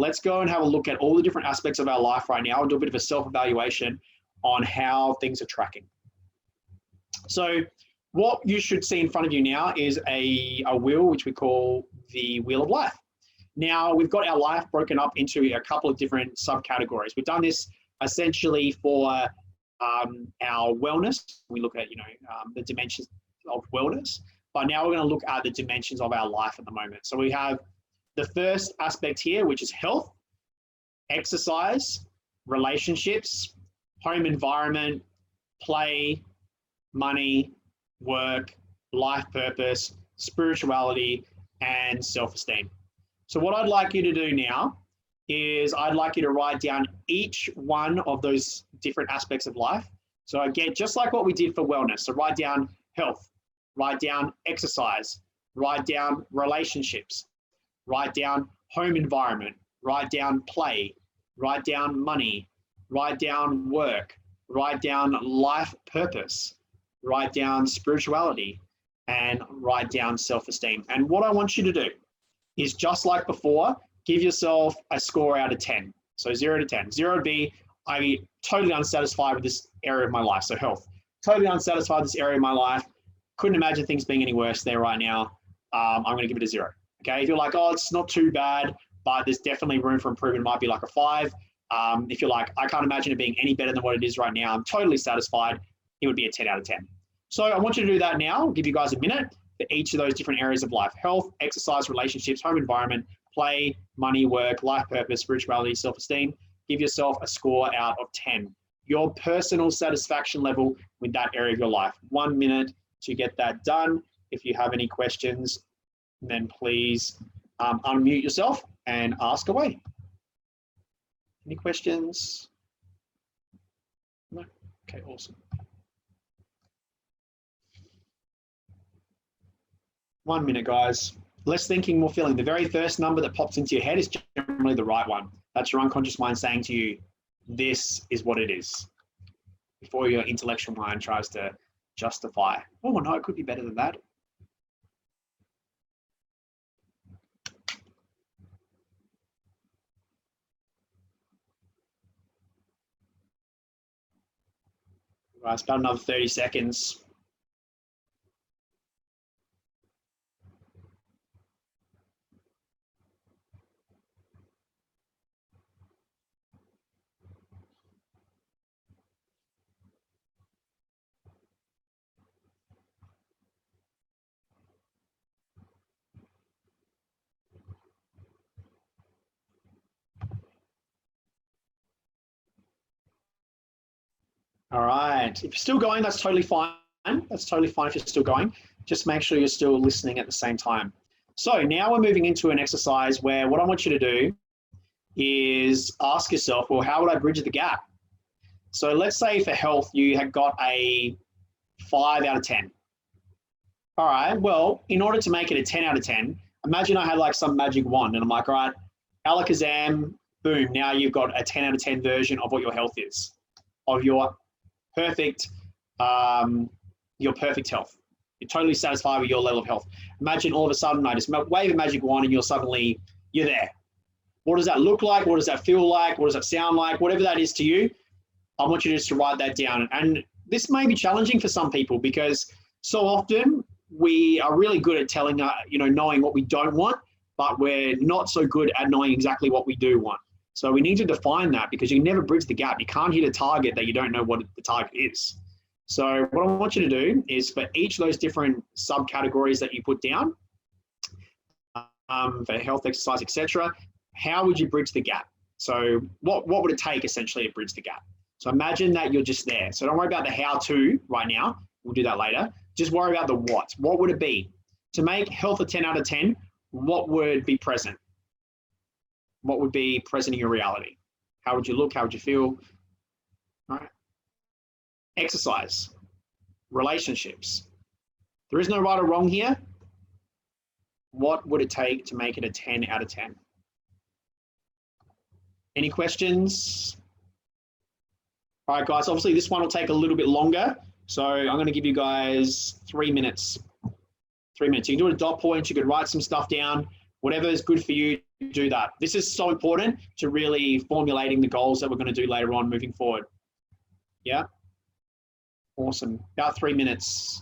let's go and have a look at all the different aspects of our life right now and do a bit of a self-evaluation on how things are tracking. So what you should see in front of you now is a wheel, which we call the Wheel of Life. Now, we've got our life broken up into a couple of different subcategories. We've done this essentially for our wellness. We look at, the dimensions of wellness, but now we're going to look at the dimensions of our life at the moment. So we have the first aspect here, which is health, exercise, relationships, home environment, play, money, work, life purpose, spirituality, and self-esteem. So what I'd like you to do now is I'd like you to write down each one of those different aspects of life. So again, just like what we did for wellness. So write down health, write down exercise, write down relationships, write down home environment, write down play, write down money, write down work, write down life purpose, write down spirituality, and write down self-esteem. And what I want you to do is, just like before, give yourself a score out of 10. So 0 to 10. 0 would be, I'm totally unsatisfied with this area of my life. So health, totally unsatisfied with this area of my life. Couldn't imagine things being any worse there right now. I'm going to give it a 0. Okay. If you're like, oh, it's not too bad, but there's definitely room for improvement, it might be like a 5. If you're like, I can't imagine it being any better than what it is right now, I'm totally satisfied, it would be a 10 out of 10. So I want you to do that now. I'll give you guys a minute for each of those different areas of life: health, exercise, relationships, home environment, play, money, work, life purpose, spirituality, self-esteem. Give yourself a score out of 10. Your personal satisfaction level with that area of your life. 1 minute to get that done. If you have any questions, then please unmute yourself and ask away. Any questions? No? Okay, awesome. 1 minute, guys. Less thinking, more feeling. The very first number that pops into your head is generally the right one. That's your unconscious mind saying to you, this is what it is, before your intellectual mind tries to justify, oh no, it could be better than that. Right, it's about another 30 seconds. All right, if you're still going, that's totally fine. That's totally fine if you're still going. Just make sure you're still listening at the same time. So now we're moving into an exercise where what I want you to do is ask yourself, well, how would I bridge the gap? So let's say for health, you had got a 5 out of 10. All right, well, in order to make it a 10 out of 10, imagine I had like some magic wand and I'm like, all right, alakazam, boom, now you've got a 10 out of 10 version of what your health is, of your perfect health. You're totally satisfied with your level of health. Imagine all of a sudden I just wave a magic wand and you're there. What does that look like? What does that feel like? What does that sound like? Whatever that is to you, I want you just to write that down. And this may be challenging for some people because so often we are really good at telling, knowing what we don't want, but we're not so good at knowing exactly what we do want. So we need to define that because you can never bridge the gap. You can't hit a target that you don't know what the target is. So what I want you to do is for each of those different subcategories that you put down, for health, exercise, etc., how would you bridge the gap? So what would it take essentially to bridge the gap? So imagine that you're just there. So don't worry about the how-to right now. We'll do that later. Just worry about the what. What would it be? To make health a 10 out of 10, what would be present? What would be present in your reality? How would you look? How would you feel? All right. Exercise, relationships. There is no right or wrong here. What would it take to make it a 10 out of 10? Any questions? All right, guys, obviously this one will take a little bit longer. So I'm going to give you guys 3 minutes. 3 minutes. You can do it at dot points. You could write some stuff down. Whatever is good for you, do that. This is so important to really formulating the goals that we're going to do later on moving forward. Yeah. Awesome. About 3 minutes.